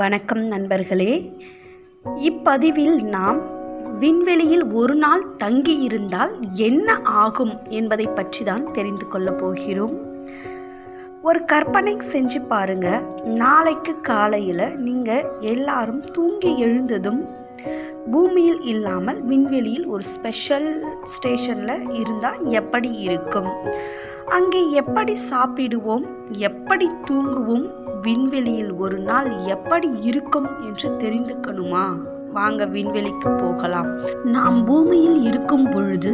வணக்கம் நண்பர்களே. இப்பதிவில் நாம் விண்வெளியில் ஒரு நாள் தங்கியிருந்தால் என்ன ஆகும் என்பதை பற்றி தான் தெரிந்து கொள்ளப் போகிறோம். ஒரு கற்பனை செஞ்சு பாருங்க. நாளைக்கு காலையில் நீங்கள் எல்லாரும் தூங்கி எழுந்ததும் பூமியில் இல்லாமல் விண்வெளியில் ஒரு ஸ்பெஷல் ஸ்டேஷனில் இருந்தால் எப்படி இருக்கும்? அங்கே எப்படி சாப்பிடுவோம், எப்படி தூங்குவோம், விண்வெளியில் ஒரு நாள் எப்படி இருக்கும் என்று தெரிந்துக்கணுமா? வாங்க விண்வெளிக்கு போகலாம். நாம் பூமியில் இருக்கும் பொழுது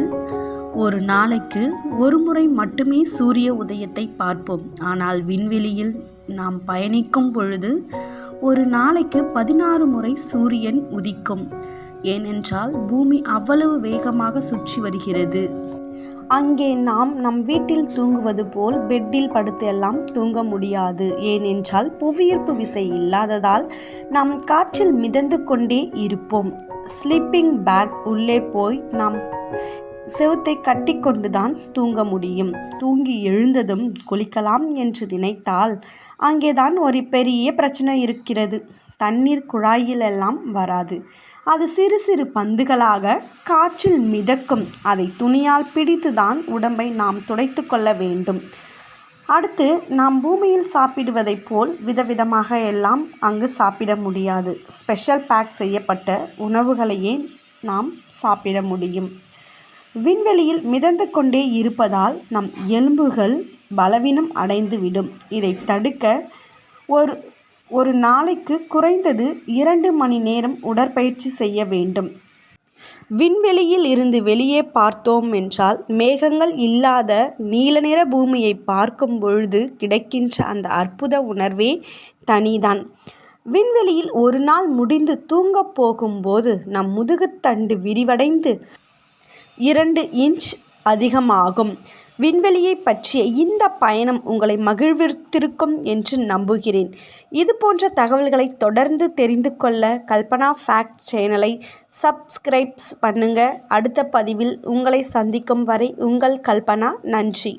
ஒரு நாளைக்கு ஒரு முறை மட்டுமே சூரிய உதயத்தை பார்ப்போம். ஆனால் விண்வெளியில் நாம் பயணிக்கும் பொழுது ஒரு நாளைக்கு 16 முறை சூரியன் உதிக்கும். ஏனென்றால் பூமி அவ்வளவு வேகமாக சுற்றி வருகிறது. அங்கே நாம் நம் வீட்டில் தூங்குவது போல் பெட்டில் படுத்து எல்லாம் தூங்க முடியாது. ஏனென்றால் புவியீர்ப்பு விசை இல்லாததால் நாம் காற்றில் மிதந்து கொண்டே இருப்போம். ஸ்லீப்பிங் பேக் உள்ளே போய் நாம் செவுத்தை கட்டி கொண்டுதான் தூங்க முடியும். தூங்கி எழுந்ததும் குளிக்கலாம் என்று நினைத்தால் அங்கேதான் ஒரு பெரிய பிரச்சனை இருக்கிறது. தண்ணீர் குழாயிலெல்லாம் வராது. அது சிறு சிறு பந்துகளாக காற்றில் மிதக்கும். அதை துணியால் பிடித்துதான் உடம்பை நாம் துடைத்து கொள்ள வேண்டும். அடுத்து நாம் பூமியில் சாப்பிடுவதைப் போல் விதவிதமாக எல்லாம் அங்கு சாப்பிட முடியாது. ஸ்பெஷல் பேக் செய்யப்பட்ட உணவுகளையே நாம் சாப்பிட முடியும். விண்வெளியில் மிதந்து கொண்டே இருப்பதால் நம் எலும்புகள் பலவீனம் அடைந்துவிடும். இதை தடுக்க ஒரு நாளைக்கு குறைந்தது 2 மணி நேரம் உடற்பயிற்சி செய்ய வேண்டும். விண்வெளியில் இருந்து வெளியே பார்த்தோம் என்றால் மேகங்கள் இல்லாத நீல நிற பூமியை பார்க்கும் பொழுது கிடைக்கின்ற அந்த அற்புத உணர்வே தனிதான். விண்வெளியில் ஒரு நாள் முடிந்து தூங்கப் போகும்போது நம் முதுகுத்தண்டு விரிவடைந்து 2 இன்ச் அதிகமாகும். விண்வெளியை பற்றிய இந்த பயணம் உங்களை மகிழ்வித்திருக்கும் என்று நம்புகிறேன். இது போன்ற தகவல்களை தொடர்ந்து தெரிந்து கொள்ள கல்பனா ஃபேக்ட் சேனலை சப்ஸ்கிரைப் பண்ணுங்க. அடுத்த பதிவில் உங்களை சந்திக்கும் வரை உங்கள் கல்பனா. நன்றி.